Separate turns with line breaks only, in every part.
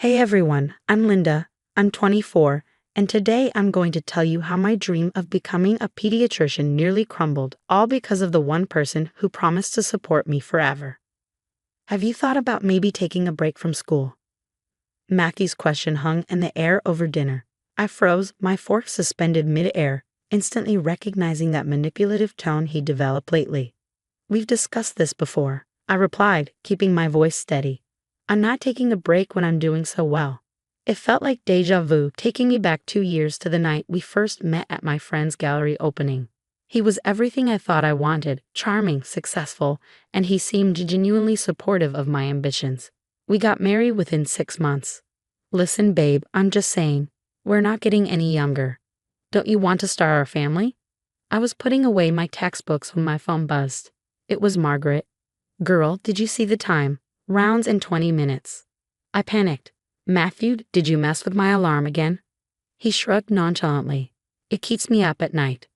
Hey everyone, I'm Linda. I'm 24, and today I'm going to tell you how my dream of becoming a pediatrician nearly crumbled, all because of the one person who promised to support me forever. Have you thought about maybe taking a break from school? Matthew's question hung in the air over dinner. I froze, my fork suspended mid-air, instantly recognizing that manipulative tone he developed lately. We've discussed this before, I replied, keeping my voice steady. I'm not taking a break when I'm doing so well. It felt like deja vu, taking me back 2 years to the night we first met at my friend's gallery opening. He was everything I thought I wanted, charming, successful, and he seemed genuinely supportive of my ambitions. We got married within 6 months. Listen, babe, I'm just saying, we're not getting any younger. Don't you want to start our family? I was putting away my textbooks when my phone buzzed. It was Margaret. Girl, did you see the time? Rounds in 20 minutes. I panicked. Matthew, did you mess with my alarm again? He shrugged nonchalantly. It keeps me up at night.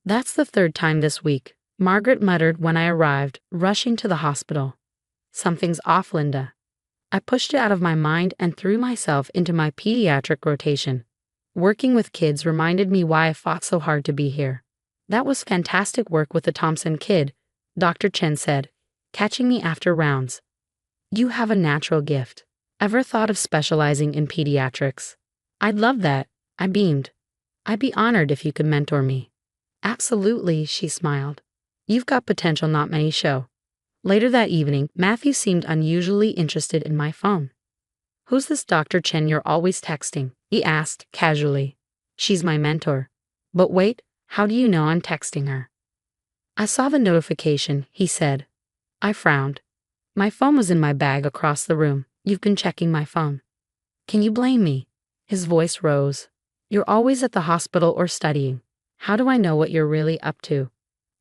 That's the third time this week, Margaret muttered when I arrived, rushing to the hospital. Something's off, Linda. I pushed it out of my mind and threw myself into my pediatric rotation. Working with kids reminded me why I fought so hard to be here. That was fantastic work with the Thompson kid, Dr. Chen said, catching me after rounds. You have a natural gift. Ever thought of specializing in pediatrics? I'd love that, I beamed. I'd be honored if you could mentor me. Absolutely, she smiled. You've got potential not many show. Later that evening, Matthew seemed unusually interested in my phone. Who's this Dr. Chen you're always texting? He asked, casually. She's my mentor. But wait, how do you know I'm texting her? I saw the notification, he said. I frowned. My phone was in my bag across the room. You've been checking my phone. Can you blame me? His voice rose. You're always at the hospital or studying. How do I know what you're really up to?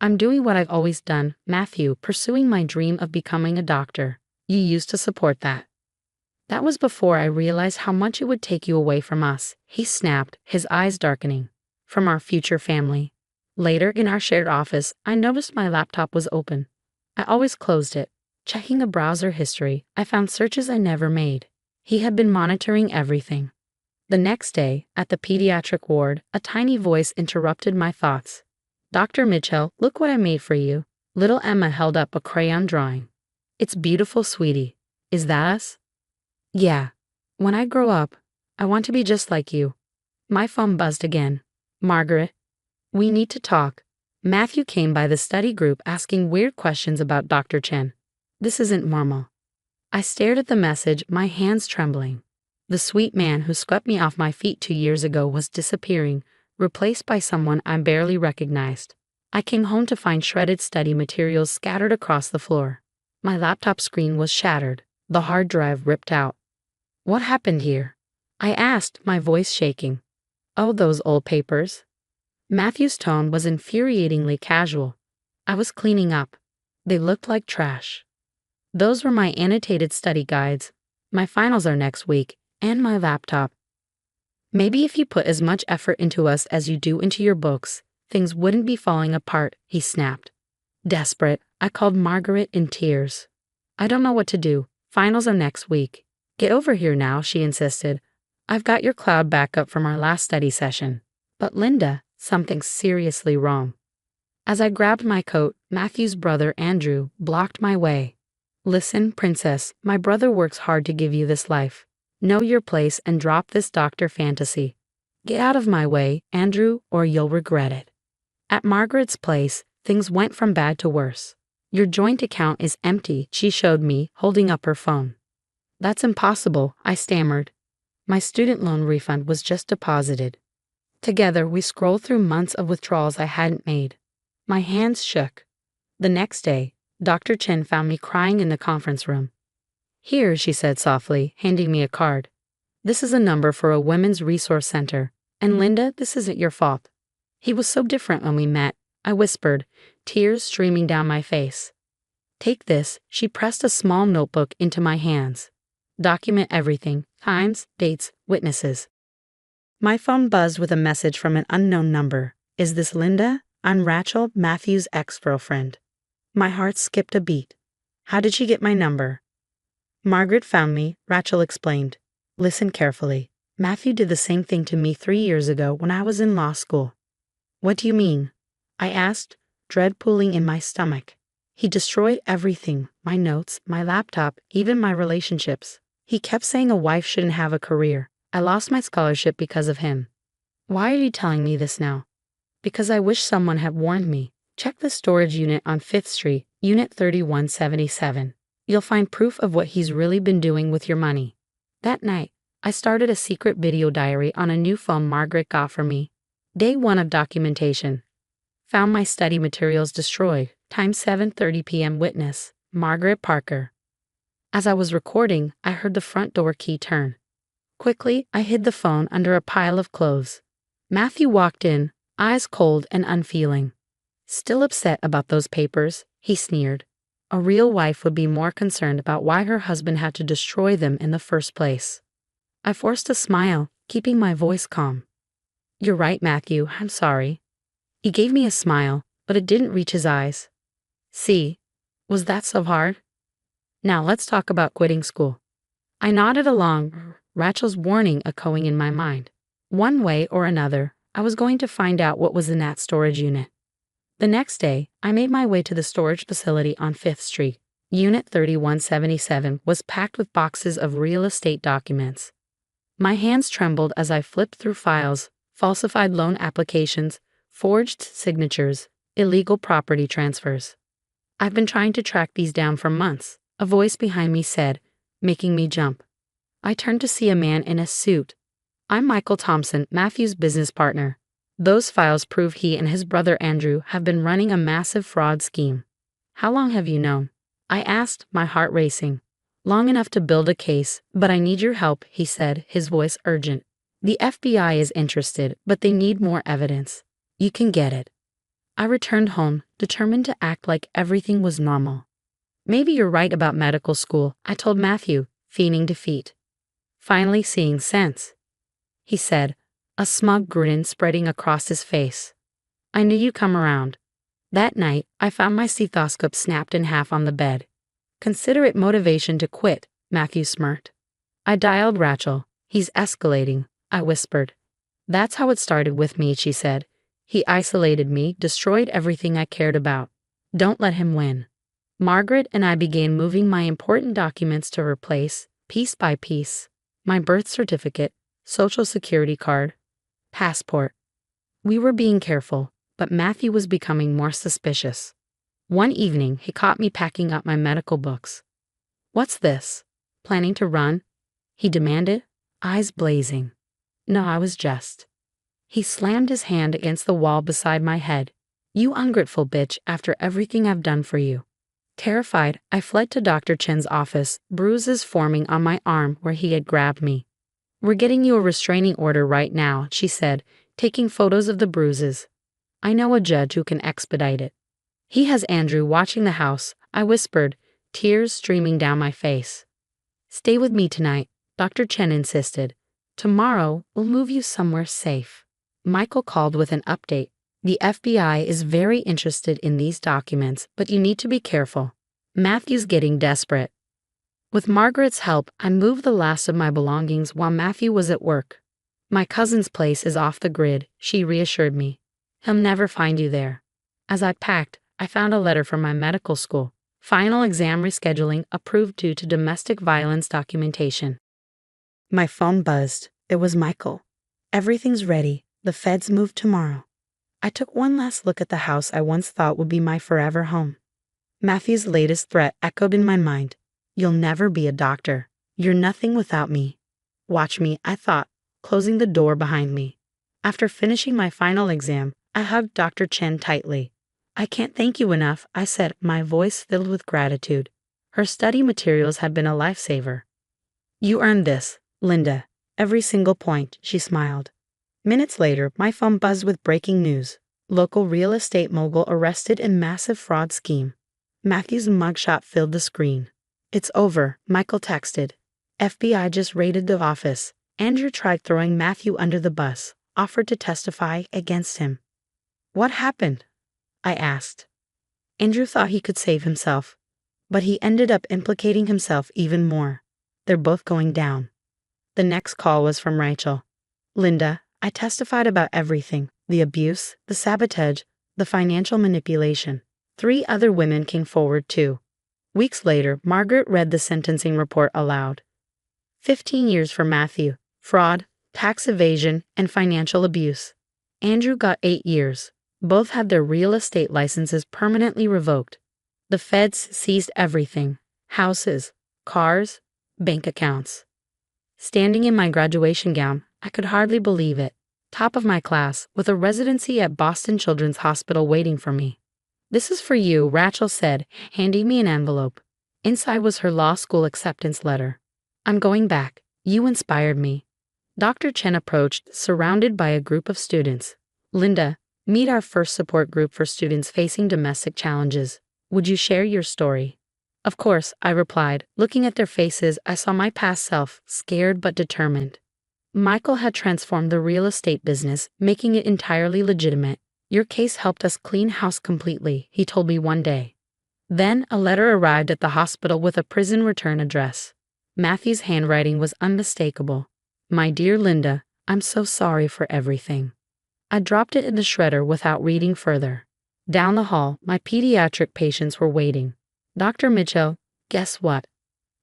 I'm doing what I've always done, Matthew, pursuing my dream of becoming a doctor. You used to support that. That was before I realized how much it would take you away from us, he snapped, his eyes darkening. From our future family. Later, in our shared office, I noticed my laptop was open. I always closed it. Checking a browser history, I found searches I never made. He had been monitoring everything. The next day, at the pediatric ward, a tiny voice interrupted my thoughts. Dr. Mitchell, look what I made for you. Little Emma held up a crayon drawing. It's beautiful, sweetie. Is that us? Yeah. When I grow up, I want to be just like you. My phone buzzed again. Margaret. We need to talk. Matthew came by the study group asking weird questions about Dr. Chen. This isn't normal. I stared at the message, my hands trembling. The sweet man who swept me off my feet 2 years ago was disappearing, replaced by someone I barely recognized. I came home to find shredded study materials scattered across the floor. My laptop screen was shattered, the hard drive ripped out. What happened here? I asked, my voice shaking. Oh, those old papers. Matthew's tone was infuriatingly casual. I was cleaning up. They looked like trash. Those were my annotated study guides. My finals are next week, and my laptop. Maybe if you put as much effort into us as you do into your books, things wouldn't be falling apart, he snapped. Desperate, I called Margaret in tears. I don't know what to do. Finals are next week. Get over here now, she insisted. I've got your cloud backup from our last study session. But Linda, something's seriously wrong. As I grabbed my coat, Matthew's brother, Andrew, blocked my way. Listen, princess, my brother works hard to give you this life. Know your place and drop this doctor fantasy. Get out of my way, Andrew, or you'll regret it. At Margaret's place, things went from bad to worse. Your joint account is empty, she showed me, holding up her phone. That's impossible, I stammered. My student loan refund was just deposited. Together, we scrolled through months of withdrawals I hadn't made. My hands shook. The next day, Dr. Chen found me crying in the conference room. Here, she said softly, handing me a card. This is a number for a women's resource center. And Linda, this isn't your fault. He was so different when we met, I whispered, tears streaming down my face. Take this, she pressed a small notebook into my hands. Document everything, times, dates, witnesses. My phone buzzed with a message from an unknown number. Is this Linda? I'm Rachel, Matthew's ex-girlfriend. My heart skipped a beat. How did she get my number? Margaret found me, Rachel explained. Listen carefully. Matthew did the same thing to me 3 years ago when I was in law school. What do you mean? I asked, dread pooling in my stomach. He destroyed everything, my notes, my laptop, even my relationships. He kept saying a wife shouldn't have a career. I lost my scholarship because of him. Why are you telling me this now? Because I wish someone had warned me. Check the storage unit on 5th Street, Unit 3177. You'll find proof of what he's really been doing with your money. That night, I started a secret video diary on a new phone Margaret got for me. Day 1 of documentation. Found my study materials destroyed. Time 7:30 p.m. Witness, Margaret Parker. As I was recording, I heard the front door key turn. Quickly, I hid the phone under a pile of clothes. Matthew walked in, eyes cold and unfeeling. Still upset about those papers, he sneered. A real wife would be more concerned about why her husband had to destroy them in the first place. I forced a smile, keeping my voice calm. You're right, Matthew, I'm sorry. He gave me a smile, but it didn't reach his eyes. See, was that so hard? Now let's talk about quitting school. I nodded along, Rachel's warning echoing in my mind. One way or another, I was going to find out what was in that storage unit. The next day, I made my way to the storage facility on 5th Street. Unit 3177 was packed with boxes of real estate documents. My hands trembled as I flipped through files, falsified loan applications, forged signatures, illegal property transfers. I've been trying to track these down for months, a voice behind me said, making me jump. I turned to see a man in a suit. I'm Michael Thompson, Matthew's business partner. Those files prove he and his brother Andrew have been running a massive fraud scheme. How long have you known? I asked, my heart racing. Long enough to build a case, but I need your help, he said, his voice urgent. The FBI is interested, but they need more evidence. You can get it. I returned home, determined to act like everything was normal. Maybe you're right about medical school, I told Matthew, feigning defeat. Finally seeing sense, he said, a smug grin spreading across his face. I knew you'd come around. That night, I found my stethoscope snapped in half on the bed. Consider it motivation to quit, Matthew smirked. I dialed Rachel. He's escalating, I whispered. That's how it started with me, she said. He isolated me, destroyed everything I cared about. Don't let him win. Margaret and I began moving my important documents to her place, piece by piece. My birth certificate, social security card, passport. We were being careful, but Matthew was becoming more suspicious. One evening, he caught me packing up my medical books. What's this? Planning to run? He demanded, eyes blazing. No, I was just. He slammed his hand against the wall beside my head. You ungrateful bitch, after everything I've done for you. Terrified, I fled to Dr. Chen's office, bruises forming on my arm where he had grabbed me. We're getting you a restraining order right now, she said, taking photos of the bruises. I know a judge who can expedite it. He has Andrew watching the house, I whispered, tears streaming down my face. Stay with me tonight, Dr. Chen insisted. Tomorrow, we'll move you somewhere safe. Michael called with an update. The FBI is very interested in these documents, but you need to be careful. Matthew's getting desperate. With Margaret's help, I moved the last of my belongings while Matthew was at work. My cousin's place is off the grid, she reassured me. He'll never find you there. As I packed, I found a letter from my medical school. Final exam rescheduling approved due to domestic violence documentation. My phone buzzed. It was Michael. Everything's ready. The feds move tomorrow. I took one last look at the house I once thought would be my forever home. Matthew's latest threat echoed in my mind. You'll never be a doctor. You're nothing without me. Watch me, I thought, closing the door behind me. After finishing my final exam, I hugged Dr. Chen tightly. I can't thank you enough, I said, my voice filled with gratitude. Her study materials had been a lifesaver. You earned this, Linda. Every single point, she smiled. Minutes later, my phone buzzed with breaking news. Local real estate mogul arrested in massive fraud scheme. Matthew's mugshot filled the screen. It's over, Michael texted. FBI just raided the office. Andrew tried throwing Matthew under the bus, offered to testify against him. What happened? I asked. Andrew thought he could save himself, but he ended up implicating himself even more. They're both going down. The next call was from Rachel. Linda, I testified about everything: the abuse, the sabotage, the financial manipulation. 3 other women came forward too. Weeks later, Margaret read the sentencing report aloud. 15 years for Matthew: fraud, tax evasion, and financial abuse. Andrew got 8 years. Both had their real estate licenses permanently revoked. The feds seized everything: houses, cars, bank accounts. Standing in my graduation gown, I could hardly believe it. Top of my class, with a residency at Boston Children's Hospital waiting for me. This is for you, Rachel said, handing me an envelope. Inside was her law school acceptance letter. I'm going back. You inspired me. Dr. Chen approached, surrounded by a group of students. Linda, meet our first support group for students facing domestic challenges. Would you share your story? Of course, I replied. Looking at their faces, I saw my past self, scared but determined. Michael had transformed the real estate business, making it entirely legitimate. Your case helped us clean house completely, he told me one day. Then a letter arrived at the hospital with a prison return address. Matthew's handwriting was unmistakable. My dear Linda, I'm so sorry for everything. I dropped it in the shredder without reading further. Down the hall, my pediatric patients were waiting. Dr. Mitchell, guess what?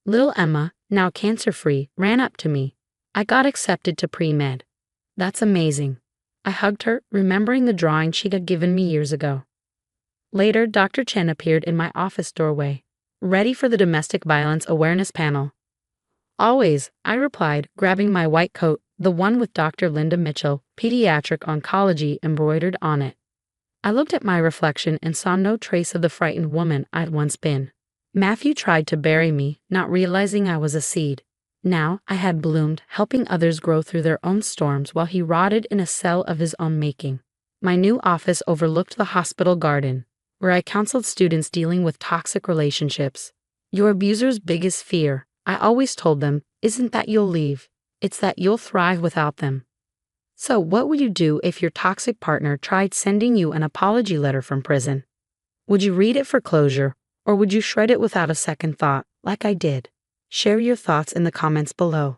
Little Emma, now cancer-free, ran up to me. I got accepted to pre-med. That's amazing. I hugged her, remembering the drawing she had given me years ago. Later, Dr. Chen appeared in my office doorway, ready for the domestic violence awareness panel. Always, I replied, grabbing my white coat, the one with Dr. Linda Mitchell, pediatric oncology, embroidered on it. I looked at my reflection and saw no trace of the frightened woman I'd once been. Matthew tried to bury me, not realizing I was a seed. Now I had bloomed, helping others grow through their own storms while he rotted in a cell of his own making. My new office overlooked the hospital garden, where I counseled students dealing with toxic relationships. Your abuser's biggest fear, I always told them, isn't that you'll leave. It's that you'll thrive without them. So what would you do if your toxic partner tried sending you an apology letter from prison? Would you read it for closure, or would you shred it without a second thought, like I did? Share your thoughts in the comments below.